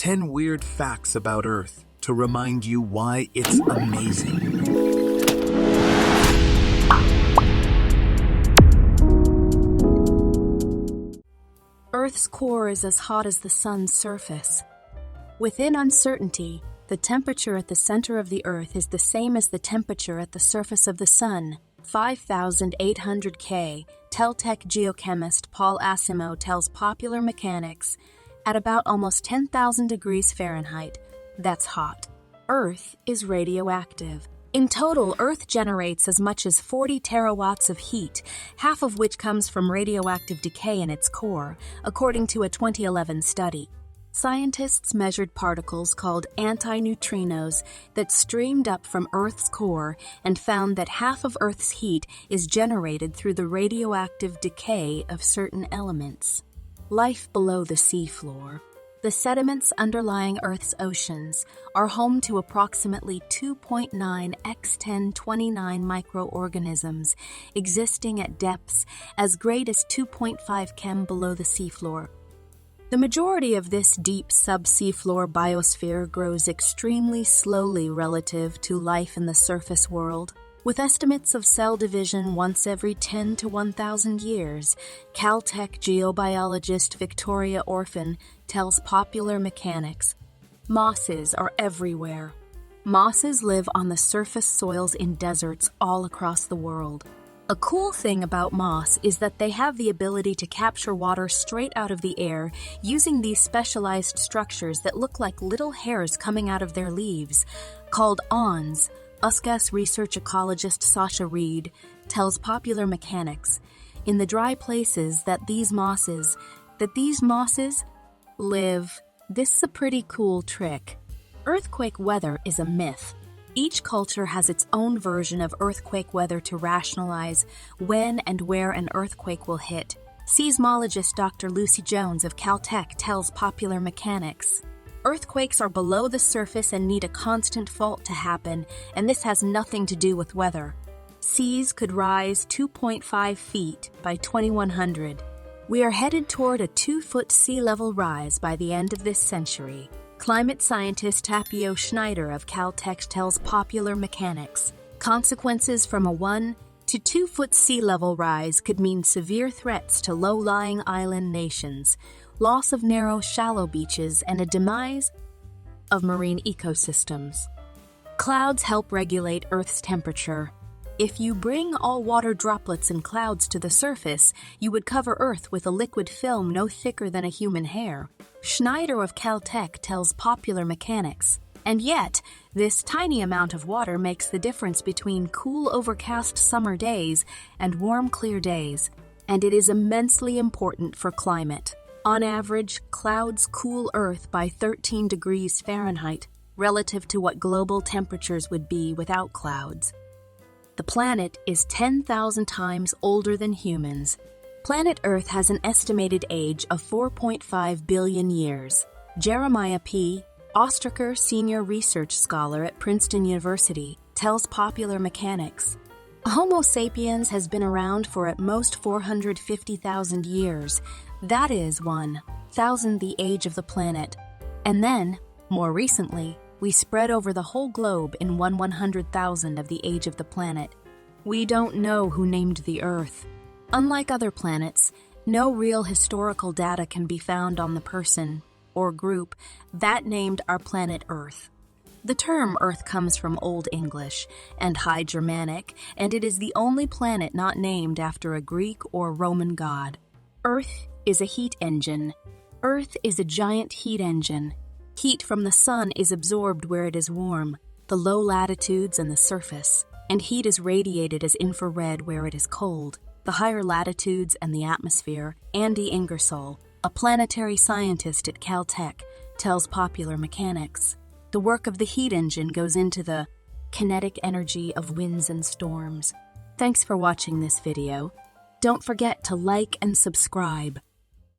10 weird facts about Earth to remind you why it's amazing. Earth's core is as hot as the sun's surface. Within uncertainty, the temperature at the center of the Earth is the same as the temperature at the surface of the sun. 5,800 K, Caltech geochemist Paul Asimov tells Popular Mechanics, at about almost 10,000 degrees Fahrenheit. That's hot. Earth is radioactive. In total, Earth generates as much as 40 terawatts of heat, half of which comes from radioactive decay in its core, according to a 2011 study. Scientists measured particles called antineutrinos that streamed up from Earth's core and found that half of Earth's heat is generated through the radioactive decay of certain elements. Life below the seafloor. The sediments underlying Earth's oceans are home to approximately 2.9 x 1029 microorganisms existing at depths as great as 2.5 km below the seafloor. The majority of this deep sub-seafloor biosphere grows extremely slowly relative to life in the surface world. With estimates of cell division once every 10 to 1,000 years, Caltech geobiologist Victoria Orphan tells Popular Mechanics, mosses are everywhere. Mosses live on the surface soils in deserts all across the world. A cool thing about moss is that they have the ability to capture water straight out of the air using these specialized structures that look like little hairs coming out of their leaves, called awns. USGS research ecologist Sasha Reed tells Popular Mechanics, in the dry places that these mosses live. This is a pretty cool trick. Earthquake weather is a myth. Each culture has its own version of earthquake weather to rationalize when and where an earthquake will hit. Seismologist Dr. Lucy Jones of Caltech tells Popular Mechanics, earthquakes are below the surface and need a constant fault to happen, and this has nothing to do with weather. Seas could rise 2.5 feet by 2100. We are headed toward a 2-foot sea level rise by the end of this century. Climate scientist Tapio Schneider of Caltech tells Popular Mechanics, consequences from a 1 to 2 foot sea level rise could mean severe threats to low-lying island nations, loss of narrow, shallow beaches, and a demise of marine ecosystems. Clouds help regulate Earth's temperature. If you bring all water droplets and clouds to the surface, you would cover Earth with a liquid film no thicker than a human hair. Schneider of Caltech tells Popular Mechanics, and yet, this tiny amount of water makes the difference between cool, overcast summer days and warm, clear days, and it is immensely important for climate. On average, clouds cool Earth by 13 degrees Fahrenheit, relative to what global temperatures would be without clouds. The planet is 10,000 times older than humans. Planet Earth has an estimated age of 4.5 billion years. Jeremiah P. Ostraker, senior research scholar at Princeton University, tells Popular Mechanics, Homo sapiens has been around for at most 450,000 years. That is 1,000 the age of the planet. And then, more recently, we spread over the whole globe in 100,000 of the age of the planet. We don't know who named the Earth. Unlike other planets, no real historical data can be found on the person, or group, that named our planet Earth. The term Earth comes from Old English and High Germanic, and it is the only planet not named after a Greek or Roman god. Earth is a heat engine. Earth is a giant heat engine. Heat from the sun is absorbed where it is warm, the low latitudes and the surface, and heat is radiated as infrared where it is cold, the higher latitudes and the atmosphere. Andy Ingersoll, a planetary scientist at Caltech, tells Popular Mechanics, the work of the heat engine goes into the kinetic energy of winds and storms. Thanks for watching this video. Don't forget to like and subscribe.